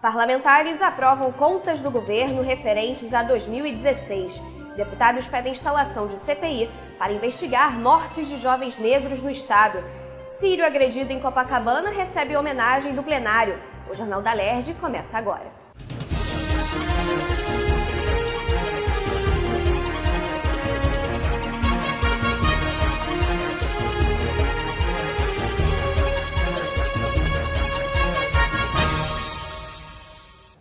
Parlamentares aprovam contas do governo referentes a 2016. Deputados pedem instalação de CPI para investigar mortes de jovens negros no estado. Sírio agredido em Copacabana recebe homenagem do plenário. O Jornal da Alerj começa agora.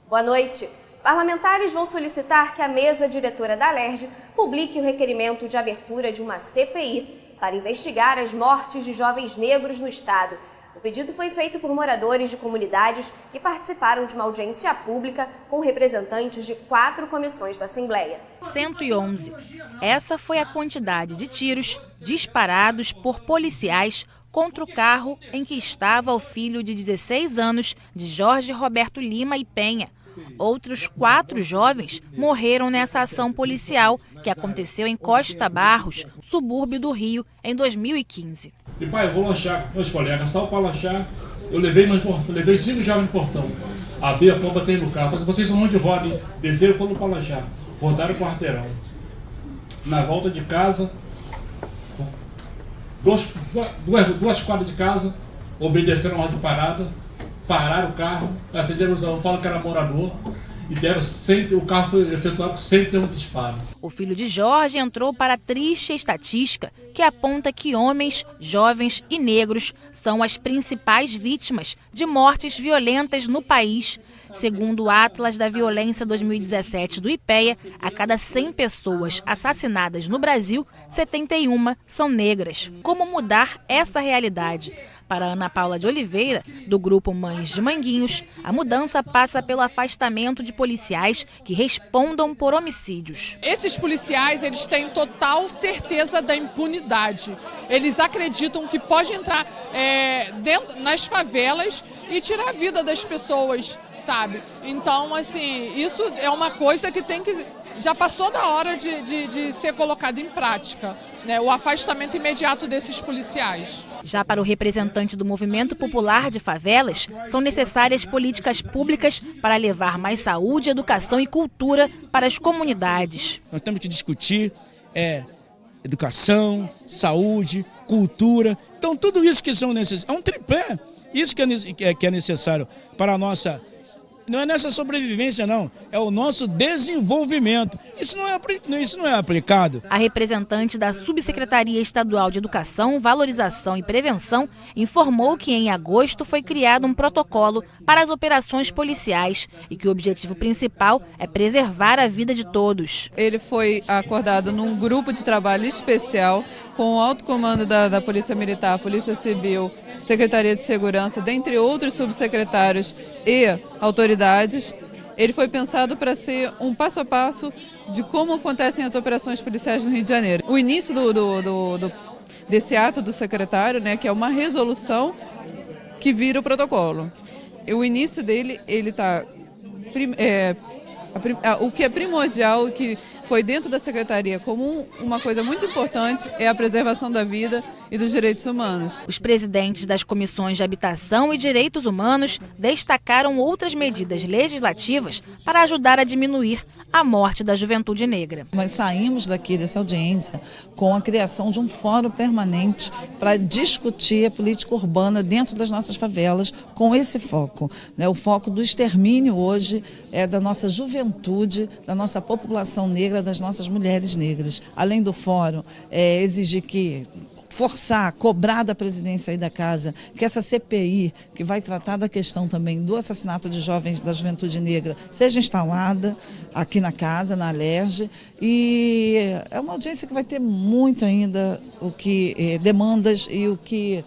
Boa noite. Parlamentares vão solicitar que a mesa diretora da Alerj publique o requerimento de abertura de uma CPI para investigar as mortes de jovens negros no estado. O pedido foi feito por moradores de comunidades que participaram de uma audiência pública com representantes de 4 comissões da Assembleia. 111. Essa foi a quantidade de tiros disparados por policiais contra o carro em que estava o filho de 16 anos de Jorge Roberto Lima e Penha. Outros 4 jovens morreram nessa ação policial que aconteceu em Costa Barros, subúrbio do Rio, em 2015. E pai, eu vou lanchar, meus colegas, só para lanchar, eu levei 5 jovens no portão. Abri a porta, botei no carro. Vocês são onde rodem, desceram e foram para lanchar. Rodaram o quarteirão. Na volta de casa, duas quadras de casa, obedeceram a ordem de parada. Pararam o carro, acenderam os alarmes, falam que era morador e deram o carro foi efetuado sem ter um disparo. O filho de Jorge entrou para a triste estatística que aponta que homens, jovens e negros são as principais vítimas de mortes violentas no país. Segundo o Atlas da Violência 2017 do IPEA, a cada 100 pessoas assassinadas no Brasil, 71 são negras. Como mudar essa realidade? Para Ana Paula de Oliveira, do grupo Mães de Manguinhos, a mudança passa pelo afastamento de policiais que respondam por homicídios. Esses policiais, eles têm total certeza da impunidade. Eles acreditam que pode entrar nas favelas e tirar a vida das pessoas, sabe? Então, assim, isso é uma coisa que já passou da hora de ser colocado em prática, né? O afastamento imediato desses policiais. Já para o representante do Movimento Popular de Favelas, são necessárias políticas públicas para levar mais saúde, educação e cultura para as comunidades. Nós temos que discutir educação, saúde, cultura. Então, tudo isso que são necessários, é um tripé. Isso que é necessário para a nossa... Não é nessa sobrevivência, não. É o nosso desenvolvimento. Isso não é aplicado. A representante da Subsecretaria Estadual de Educação, Valorização e Prevenção informou que em agosto foi criado um protocolo para as operações policiais e que o objetivo principal é preservar a vida de todos. Ele foi acordado num grupo de trabalho especial com o alto comando da Polícia Militar, Polícia Civil, Secretaria de Segurança, dentre outros subsecretários e autoridades. Ele foi pensado para ser um passo a passo de como acontecem as operações policiais no Rio de Janeiro. O início desse ato do secretário, né, que é uma resolução que vira o protocolo. E o início dele, ele está... o que é primordial, o que foi dentro da Secretaria como uma coisa muito importante, é a preservação da vida e dos direitos humanos. Os presidentes das comissões de Habitação e Direitos Humanos destacaram outras medidas legislativas para ajudar a diminuir a morte da juventude negra. Nós saímos daqui dessa audiência com a criação de um fórum permanente para discutir a política urbana dentro das nossas favelas com esse foco. O foco do extermínio hoje é da nossa juventude, da nossa população negra, das nossas mulheres negras. Além do fórum, exigir que forçar, cobrar da presidência e da casa que essa CPI, que vai tratar da questão também do assassinato de jovens da juventude negra, seja instalada aqui na casa, na Alerj, e é uma audiência que vai ter muito ainda demandas e o que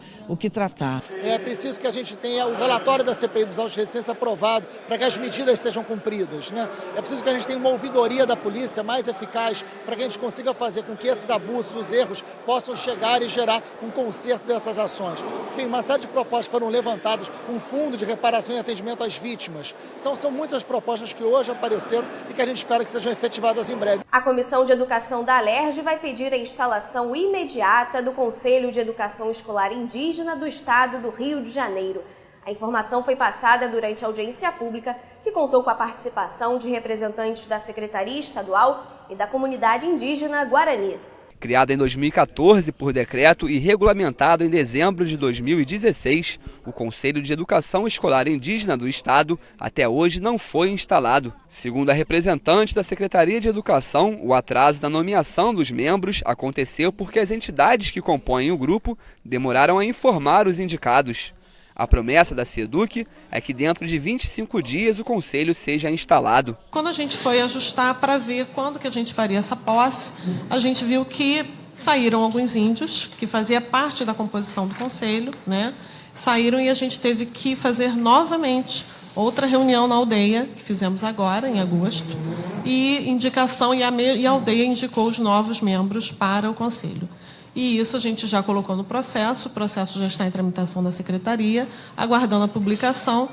tratar. É preciso que a gente tenha o relatório da CPI dos autos de reticência aprovado para que as medidas sejam cumpridas, né? É preciso que a gente tenha uma ouvidoria da polícia mais eficaz para que a gente consiga fazer com que esses abusos, os erros, possam chegar e gerar um conserto dessas ações. Enfim, uma série de propostas foram levantadas, um fundo de reparação e atendimento às vítimas. Então são muitas as propostas que hoje apareceram e que a gente espera que sejam efetivadas em breve. A Comissão de Educação da Alerj vai pedir a instalação imediata do Conselho de Educação Escolar Indígena do Estado do Rio de Janeiro. A informação foi passada durante a audiência pública, que contou com a participação de representantes da Secretaria Estadual e da comunidade indígena Guarani. Criada em 2014 por decreto e regulamentado em dezembro de 2016, o Conselho de Educação Escolar Indígena do Estado até hoje não foi instalado. Segundo a representante da Secretaria de Educação, o atraso na nomeação dos membros aconteceu porque as entidades que compõem o grupo demoraram a informar os indicados. A promessa da SEDUC é que dentro de 25 dias o conselho seja instalado. Quando a gente foi ajustar para ver quando que a gente faria essa posse, a gente viu que saíram alguns índios, que fazia parte da composição do conselho, né? Saíram e a gente teve que fazer novamente outra reunião na aldeia, que fizemos agora, em agosto, e indicação, e a aldeia indicou os novos membros para o conselho. E isso a gente já colocou no processo, o processo já está em tramitação da Secretaria, aguardando a publicação.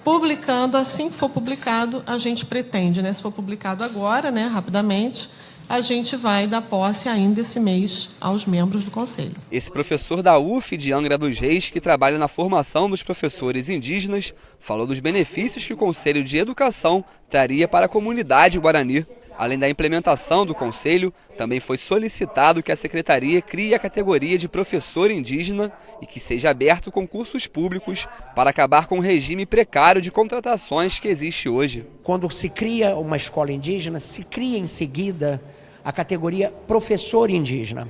Publicando, assim que for publicado, a gente pretende, né, se for publicado agora, né, rapidamente, a gente vai dar posse ainda esse mês aos membros do Conselho. Esse professor da UF de Angra dos Reis, que trabalha na formação dos professores indígenas, falou dos benefícios que o Conselho de Educação traria para a comunidade guarani. Além da implementação do Conselho, também foi solicitado que a Secretaria crie a categoria de professor indígena e que seja aberto concursos públicos para acabar com o regime precário de contratações que existe hoje. Quando se cria uma escola indígena, se cria em seguida a categoria professor indígena.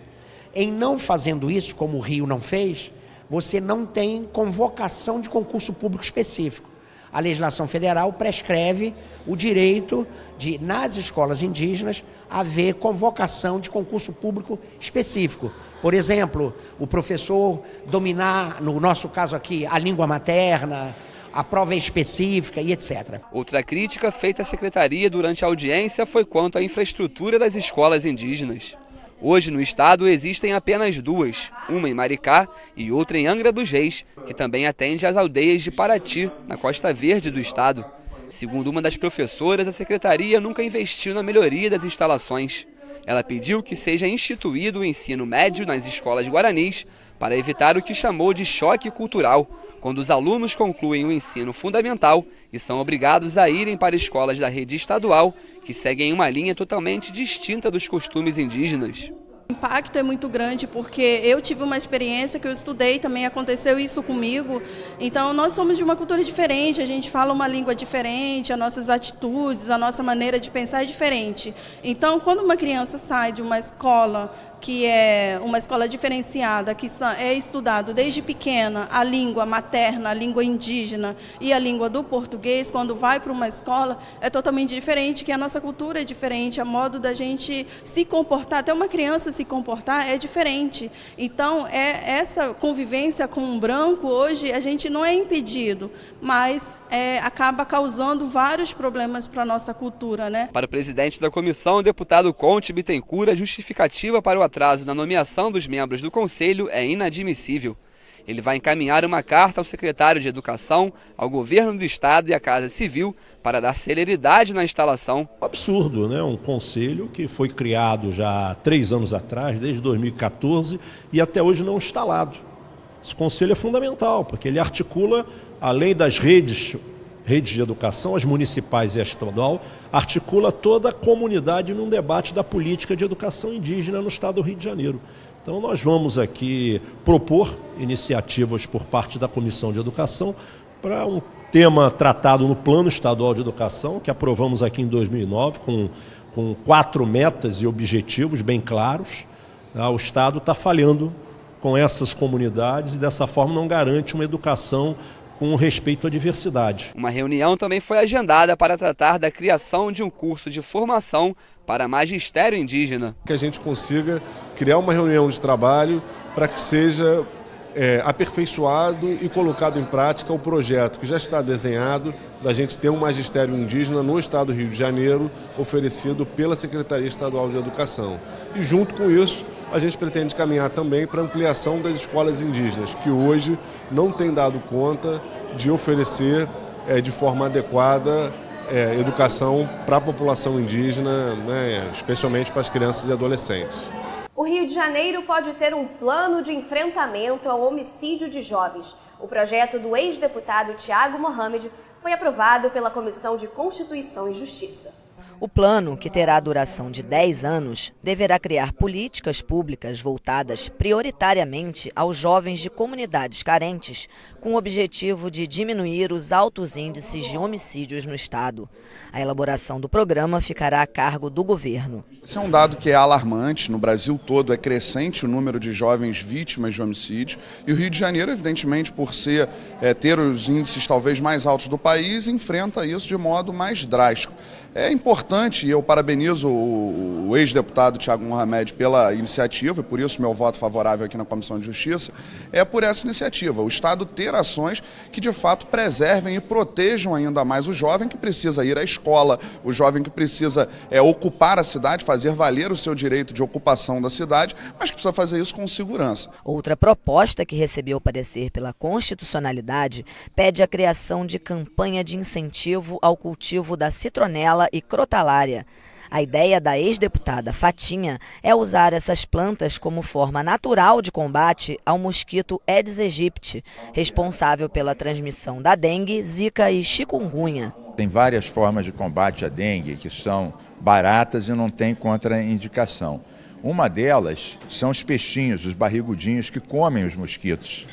Em não fazendo isso, como o Rio não fez, você não tem convocação de concurso público específico. A legislação federal prescreve o direito de, nas escolas indígenas, haver convocação de concurso público específico. Por exemplo, o professor dominar, no nosso caso aqui, a língua materna, a prova específica e etc. Outra crítica feita à Secretaria durante a audiência foi quanto à infraestrutura das escolas indígenas. Hoje no estado existem apenas duas, uma em Maricá e outra em Angra dos Reis, que também atende às aldeias de Paraty, na Costa Verde do estado. Segundo uma das professoras, a Secretaria nunca investiu na melhoria das instalações. Ela pediu que seja instituído o ensino médio nas escolas guaranis para evitar o que chamou de choque cultural, quando os alunos concluem o ensino fundamental e são obrigados a irem para escolas da rede estadual, que seguem uma linha totalmente distinta dos costumes indígenas. O impacto é muito grande porque eu tive uma experiência que eu estudei, também aconteceu isso comigo. Então nós somos de uma cultura diferente, a gente fala uma língua diferente, as nossas atitudes, a nossa maneira de pensar é diferente. Então quando uma criança sai de uma escola que é uma escola diferenciada, que é estudado desde pequena a língua materna, a língua indígena e a língua do português, quando vai para uma escola é totalmente diferente, que a nossa cultura é diferente, a modo da gente se comportar, até uma criança se comportar é diferente. Então, essa convivência com um branco, hoje, a gente não é impedido, mas acaba causando vários problemas para a nossa cultura, né? Para o presidente da comissão, o deputado Conte Bittencourt, a justificativa para o atraso na nomeação dos membros do Conselho é inadmissível. Ele vai encaminhar uma carta ao secretário de Educação, ao governo do Estado e à Casa Civil para dar celeridade na instalação. Absurdo, né? Um conselho que foi criado já há 3 anos atrás, desde 2014, e até hoje não instalado. Esse conselho é fundamental, porque ele articula, além das redes de educação, as municipais e a estadual, articula toda a comunidade num debate da política de educação indígena no estado do Rio de Janeiro. Então nós vamos aqui propor iniciativas por parte da Comissão de Educação para um tema tratado no Plano Estadual de Educação, que aprovamos aqui em 2009, com 4 metas e objetivos bem claros. O Estado está falhando com essas comunidades e dessa forma não garante uma educação com respeito à diversidade. Uma reunião também foi agendada para tratar da criação de um curso de formação para magistério indígena. Que a gente consiga criar uma reunião de trabalho para que seja aperfeiçoado e colocado em prática o projeto que já está desenhado da gente ter um magistério indígena no estado do Rio de Janeiro, oferecido pela Secretaria Estadual de Educação. E junto com isso, a gente pretende caminhar também para a ampliação das escolas indígenas, que hoje não têm dado conta de oferecer de forma adequada educação para a população indígena, né, especialmente para as crianças e adolescentes. O Rio de Janeiro pode ter um plano de enfrentamento ao homicídio de jovens. O projeto do ex-deputado Tiago Mohamed foi aprovado pela Comissão de Constituição e Justiça. O plano, que terá duração de 10 anos, deverá criar políticas públicas voltadas prioritariamente aos jovens de comunidades carentes, com o objetivo de diminuir os altos índices de homicídios no estado. A elaboração do programa ficará a cargo do governo. Esse é um dado que é alarmante. No Brasil todo é crescente o número de jovens vítimas de homicídio. E o Rio de Janeiro, evidentemente, por ter os índices talvez mais altos do país, enfrenta isso de modo mais drástico. É importante, e eu parabenizo o ex-deputado Tiago Mohamed pela iniciativa, e por isso meu voto favorável aqui na Comissão de Justiça, é por essa iniciativa, o Estado ter ações que de fato preservem e protejam ainda mais o jovem que precisa ir à escola, o jovem que precisa ocupar a cidade, fazer valer o seu direito de ocupação da cidade, mas que precisa fazer isso com segurança. Outra proposta que recebeu parecer pela constitucionalidade pede a criação de campanha de incentivo ao cultivo da citronela e crotalária. A ideia da ex-deputada Fatinha é usar essas plantas como forma natural de combate ao mosquito Aedes aegypti, responsável pela transmissão da dengue, zika e chikungunya. Tem várias formas de combate à dengue que são baratas e não têm contraindicação. Uma delas são os peixinhos, os barrigudinhos que comem os mosquitos.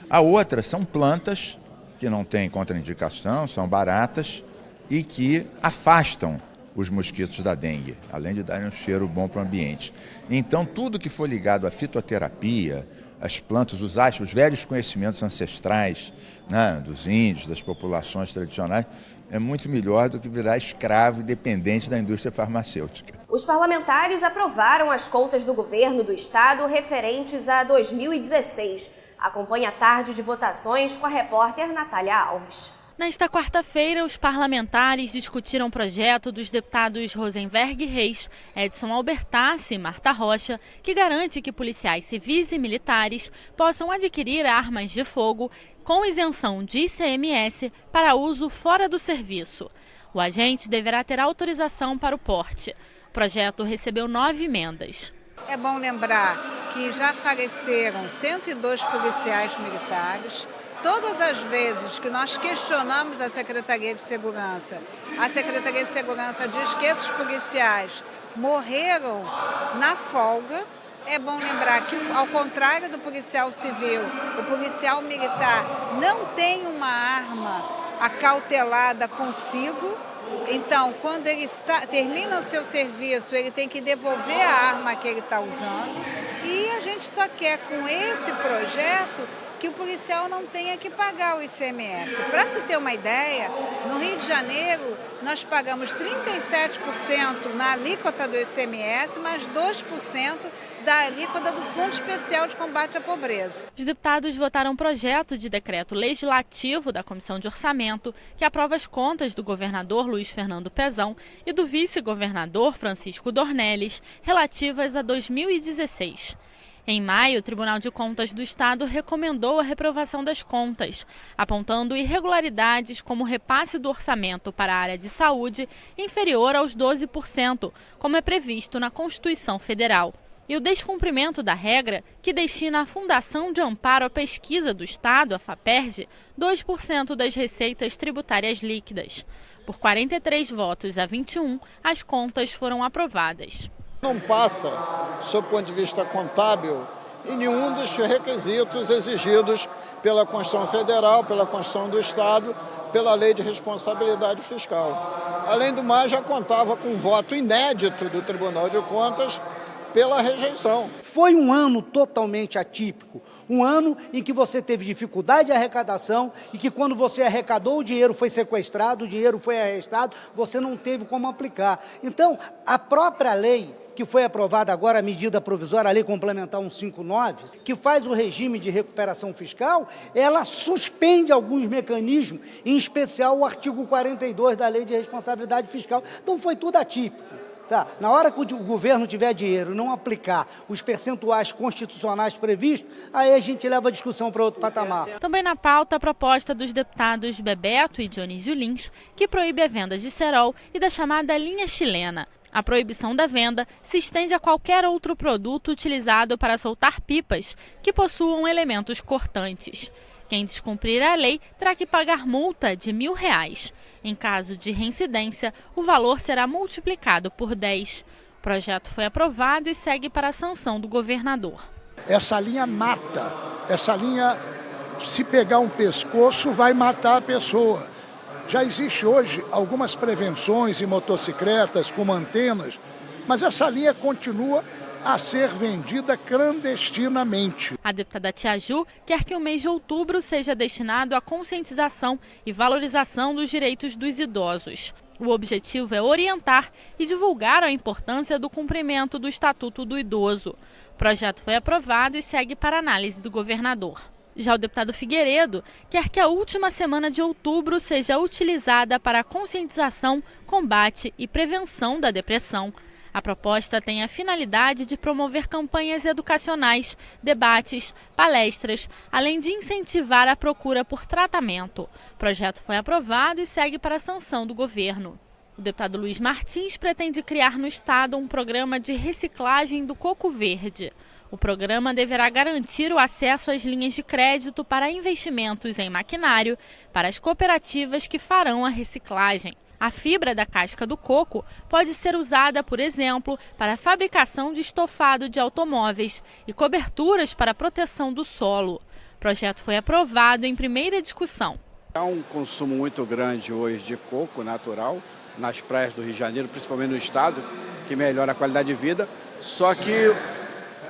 A outra são plantas que não têm contraindicação, são baratas e que afastam os mosquitos da dengue, além de darem um cheiro bom para o ambiente. Então, tudo que for ligado à fitoterapia, as plantas, os velhos conhecimentos ancestrais, né, dos índios, das populações tradicionais, é muito melhor do que virar escravo e dependente da indústria farmacêutica. Os parlamentares aprovaram as contas do governo do estado referentes a 2016. Acompanhe a tarde de votações com a repórter Natália Alves. Nesta quarta-feira, os parlamentares discutiram o projeto dos deputados Rosenberg Reis, Edson Albertassi e Marta Rocha, que garante que policiais civis e militares possam adquirir armas de fogo com isenção de ICMS para uso fora do serviço. O agente deverá ter autorização para o porte. O projeto recebeu 9 emendas. É bom lembrar que já faleceram 102 policiais militares. Todas as vezes que nós questionamos a Secretaria de Segurança, a Secretaria de Segurança diz que esses policiais morreram na folga. É bom lembrar que, ao contrário do policial civil, o policial militar não tem uma arma acautelada consigo. Então, quando ele termina o seu serviço, ele tem que devolver a arma que ele está usando. E a gente só quer, com esse projeto, que o policial não tenha que pagar o ICMS. Para se ter uma ideia, no Rio de Janeiro, nós pagamos 37% na alíquota do ICMS, mais 2% da alíquota do Fundo Especial de Combate à Pobreza. Os deputados votaram um projeto de decreto legislativo da Comissão de Orçamento que aprova as contas do governador Luiz Fernando Pezão e do vice-governador Francisco Dornelles relativas a 2016. Em maio, o Tribunal de Contas do Estado recomendou a reprovação das contas, apontando irregularidades como o repasse do orçamento para a área de saúde inferior aos 12%, como é previsto na Constituição Federal, e o descumprimento da regra que destina à Fundação de Amparo à Pesquisa do Estado, a FAPERJ, 2% das receitas tributárias líquidas. Por 43 votos a 21, as contas foram aprovadas. Não passa, sob o ponto de vista contábil, em nenhum dos requisitos exigidos pela Constituição Federal, pela Constituição do Estado, pela Lei de Responsabilidade Fiscal. Além do mais, já contava com um voto inédito do Tribunal de Contas pela rejeição. Foi um ano totalmente atípico, um ano em que você teve dificuldade de arrecadação e que quando você arrecadou o dinheiro foi sequestrado, o dinheiro foi arrestado, você não teve como aplicar. Então, a própria lei que foi aprovada agora, a medida provisória, a Lei Complementar 159, que faz o regime de recuperação fiscal, ela suspende alguns mecanismos, em especial o artigo 42 da Lei de Responsabilidade Fiscal. Então, foi tudo atípico. Tá? Na hora que o governo tiver dinheiro e não aplicar os percentuais constitucionais previstos, aí a gente leva a discussão para outro patamar. Também na pauta a proposta dos deputados Bebeto e Dionísio Lins, que proíbe a venda de cerol e da chamada linha chilena. A proibição da venda se estende a qualquer outro produto utilizado para soltar pipas que possuam elementos cortantes. Quem descumprir a lei terá que pagar multa de R$1.000. Em caso de reincidência, o valor será multiplicado por 10. O projeto foi aprovado e segue para a sanção do governador. Essa linha mata. Essa linha, se pegar um pescoço, vai matar a pessoa. Já existe hoje algumas prevenções em motocicletas com antenas, mas essa linha continua a ser vendida clandestinamente. A deputada Tia Ju quer que o mês de outubro seja destinado à conscientização e valorização dos direitos dos idosos. O objetivo é orientar e divulgar a importância do cumprimento do Estatuto do Idoso. O projeto foi aprovado e segue para análise do governador. Já o deputado Figueiredo quer que a última semana de outubro seja utilizada para a conscientização, combate e prevenção da depressão. A proposta tem a finalidade de promover campanhas educacionais, debates, palestras, além de incentivar a procura por tratamento. O projeto foi aprovado e segue para a sanção do governo. O deputado Luiz Martins pretende criar no estado um programa de reciclagem do coco verde. O programa deverá garantir o acesso às linhas de crédito para investimentos em maquinário para as cooperativas que farão a reciclagem. A fibra da casca do coco pode ser usada, por exemplo, para a fabricação de estofado de automóveis e coberturas para a proteção do solo. O projeto foi aprovado em primeira discussão. Há um consumo muito grande hoje de coco natural nas praias do Rio de Janeiro, principalmente no estado, que melhora a qualidade de vida, só que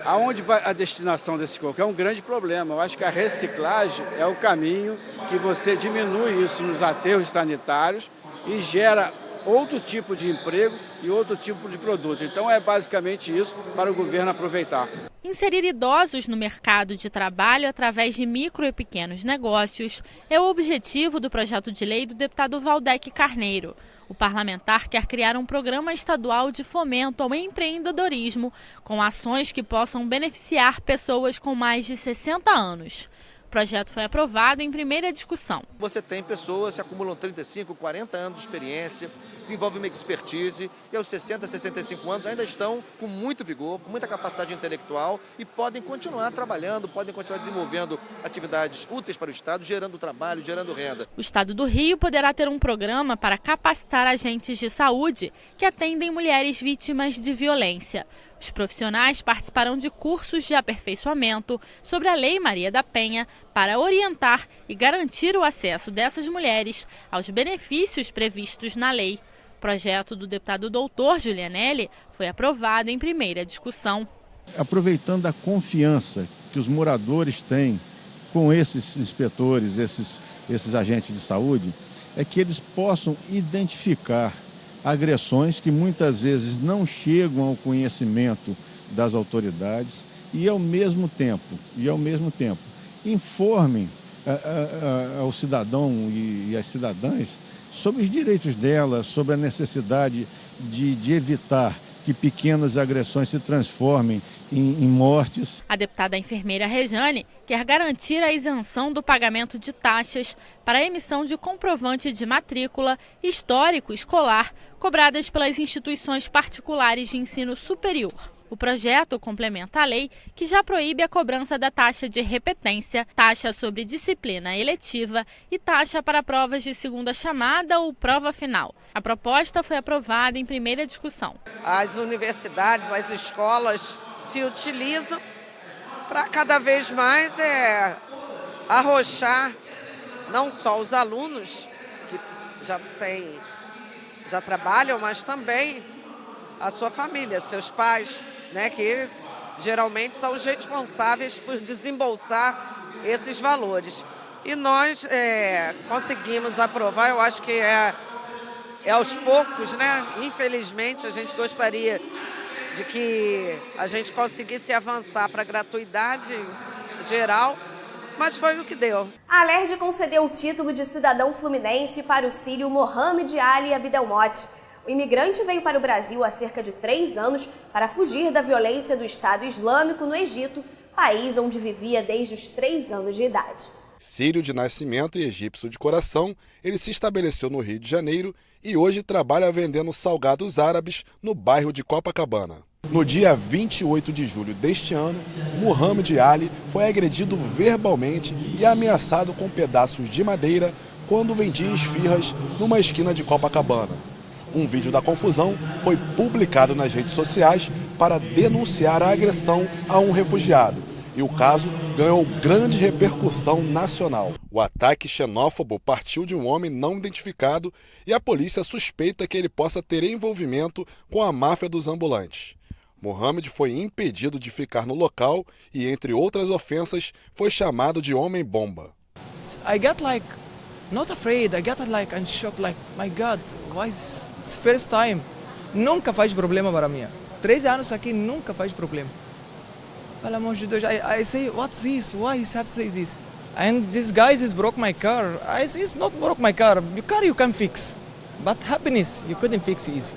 aonde vai a destinação desse coco? É um grande problema. Eu acho que a reciclagem é o caminho que você diminui isso nos aterros sanitários e gera outro tipo de emprego e outro tipo de produto. Então é basicamente isso para o governo aproveitar. Inserir idosos no mercado de trabalho através de micro e pequenos negócios é o objetivo do projeto de lei do deputado Valdec Carneiro. O parlamentar quer criar um programa estadual de fomento ao empreendedorismo, com ações que possam beneficiar pessoas com mais de 60 anos. O projeto foi aprovado em primeira discussão. Você tem pessoas que acumulam 35, 40 anos de experiência, desenvolvem uma expertise e aos 60, 65 anos ainda estão com muito vigor, com muita capacidade intelectual e podem continuar trabalhando, podem continuar desenvolvendo atividades úteis para o Estado, gerando trabalho, gerando renda. O Estado do Rio poderá ter um programa para capacitar agentes de saúde que atendem mulheres vítimas de violência. Os profissionais participarão de cursos de aperfeiçoamento sobre a Lei Maria da Penha para orientar e garantir o acesso dessas mulheres aos benefícios previstos na lei. O projeto do deputado doutor Giulianelli foi aprovado em primeira discussão. Aproveitando a confiança que os moradores têm com esses inspetores, esses agentes de saúde, é que eles possam identificar agressões que muitas vezes não chegam ao conhecimento das autoridades e ao mesmo tempo informem ao cidadão e às cidadãs sobre os direitos delas, sobre a necessidade de evitar que pequenas agressões se transformem em mortes. A deputada enfermeira Rejane quer garantir a isenção do pagamento de taxas para a emissão de comprovante de matrícula histórico escolar cobradas pelas instituições particulares de ensino superior. O projeto complementa a lei que já proíbe a cobrança da taxa de repetência, taxa sobre disciplina eletiva e taxa para provas de segunda chamada ou prova final. A proposta foi aprovada em primeira discussão. As universidades, as escolas se utilizam para cada vez mais arrochar não só os alunos que já trabalham, mas também a sua família, seus pais, que geralmente são os responsáveis por desembolsar esses valores. E nós conseguimos aprovar, eu acho que é aos poucos, Infelizmente, a gente gostaria de que a gente conseguisse avançar para a gratuidade geral, mas foi o que deu. A Alerj concedeu o título de cidadão fluminense para o sírio Mohamed Ali Abdelmote. O imigrante veio para o Brasil há cerca de 3 anos para fugir da violência do Estado Islâmico no Egito, país onde vivia desde os 3 anos de idade. Sírio de nascimento e egípcio de coração, ele se estabeleceu no Rio de Janeiro e hoje trabalha vendendo salgados árabes no bairro de Copacabana. No dia 28 de julho deste ano, Muhammad Ali foi agredido verbalmente e ameaçado com pedaços de madeira quando vendia esfirras numa esquina de Copacabana. Um vídeo da confusão foi publicado nas redes sociais para denunciar a agressão a um refugiado. E o caso ganhou grande repercussão nacional. O ataque xenófobo partiu de um homem não identificado e a polícia suspeita que ele possa ter envolvimento com a máfia dos ambulantes. Muhammad foi impedido de ficar no local e, entre outras ofensas, foi chamado de homem-bomba. I got not afraid, I got in shock, my God, why is it's first time? Nunca faz problema para mim. 13 anos aqui nunca faz problema. Pelo amor de Deus, I say, what's this? Why you have to say this? And this guy broke my car. I say, it's not broke my car. Your car you can fix, but happiness you couldn't fix easy.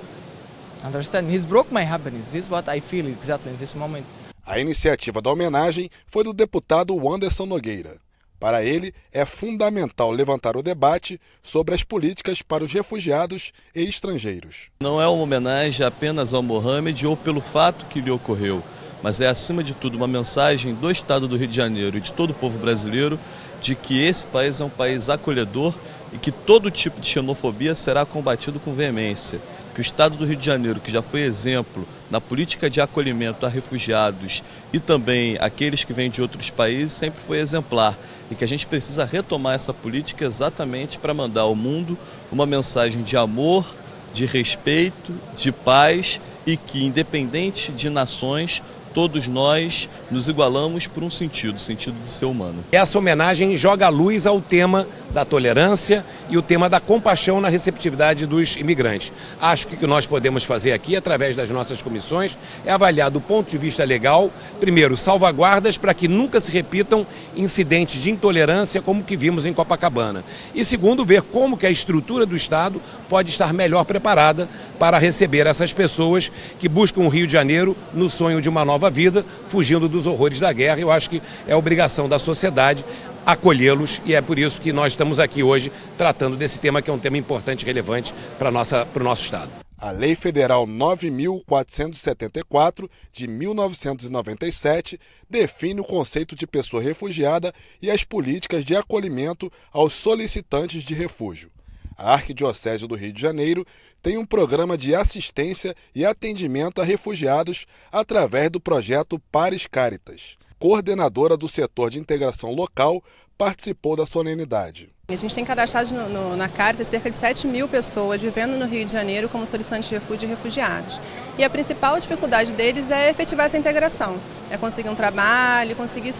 Understand? He's broke my happiness. This is what I feel exactly in this moment. A iniciativa da homenagem foi do deputado Wanderson Nogueira. Para ele, é fundamental levantar o debate sobre as políticas para os refugiados e estrangeiros. Não é uma homenagem apenas ao Mohamed ou pelo fato que lhe ocorreu, mas é, acima de tudo, uma mensagem do Estado do Rio de Janeiro e de todo o povo brasileiro de que esse país é um país acolhedor e que todo tipo de xenofobia será combatido com veemência. Que o Estado do Rio de Janeiro, que já foi exemplo na política de acolhimento a refugiados e também aqueles que vêm de outros países, sempre foi exemplar. E que a gente precisa retomar essa política exatamente para mandar ao mundo uma mensagem de amor, de respeito, de paz e que, independente de nações, todos nós nos igualamos por um sentido, o sentido de ser humano. Essa homenagem joga luz ao tema da tolerância e o tema da compaixão na receptividade dos imigrantes. Acho que o que nós podemos fazer aqui, através das nossas comissões, é avaliar do ponto de vista legal, primeiro, salvaguardas para que nunca se repitam incidentes de intolerância como o que vimos em Copacabana. E segundo, ver como que a estrutura do Estado pode estar melhor preparada para receber essas pessoas que buscam o Rio de Janeiro no sonho de uma nova vida, fugindo dos horrores da guerra. Eu acho que é obrigação da sociedade acolhê-los e é por isso que nós estamos aqui hoje tratando desse tema que é um tema importante e relevante para o nosso Estado. A Lei Federal 9.474, de 1997, define o conceito de pessoa refugiada e as políticas de acolhimento aos solicitantes de refúgio. A Arquidiocese do Rio de Janeiro tem um programa de assistência e atendimento a refugiados através do projeto Pares Caritas. Coordenadora do setor de integração local, participou da solenidade. A gente tem cadastrado na Caritas cerca de 7 mil pessoas vivendo no Rio de Janeiro como solicitantes de refúgio e refugiados. E a principal dificuldade deles é efetivar essa integração, é conseguir um trabalho, conseguir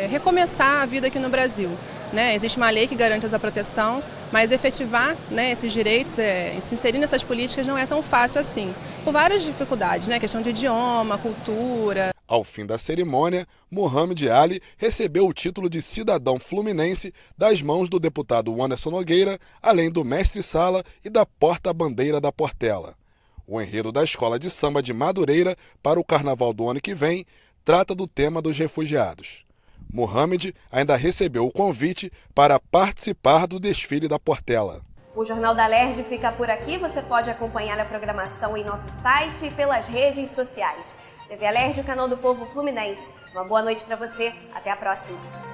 recomeçar a vida aqui no Brasil. Existe uma lei que garante essa proteção, mas efetivar esses direitos, se inserir nessas políticas não é tão fácil assim. Por várias dificuldades, questão de idioma, cultura. Ao fim da cerimônia, Muhammad Ali recebeu o título de cidadão fluminense das mãos do deputado Wanderson Nogueira, além do mestre-sala e da porta-bandeira da Portela. O enredo da Escola de Samba de Madureira para o Carnaval do ano que vem trata do tema dos refugiados. Muhammad ainda recebeu o convite para participar do desfile da Portela. O Jornal da Alerj fica por aqui. Você pode acompanhar a programação em nosso site e pelas redes sociais. TV Alerj, o canal do povo fluminense. Uma boa noite para você. Até a próxima.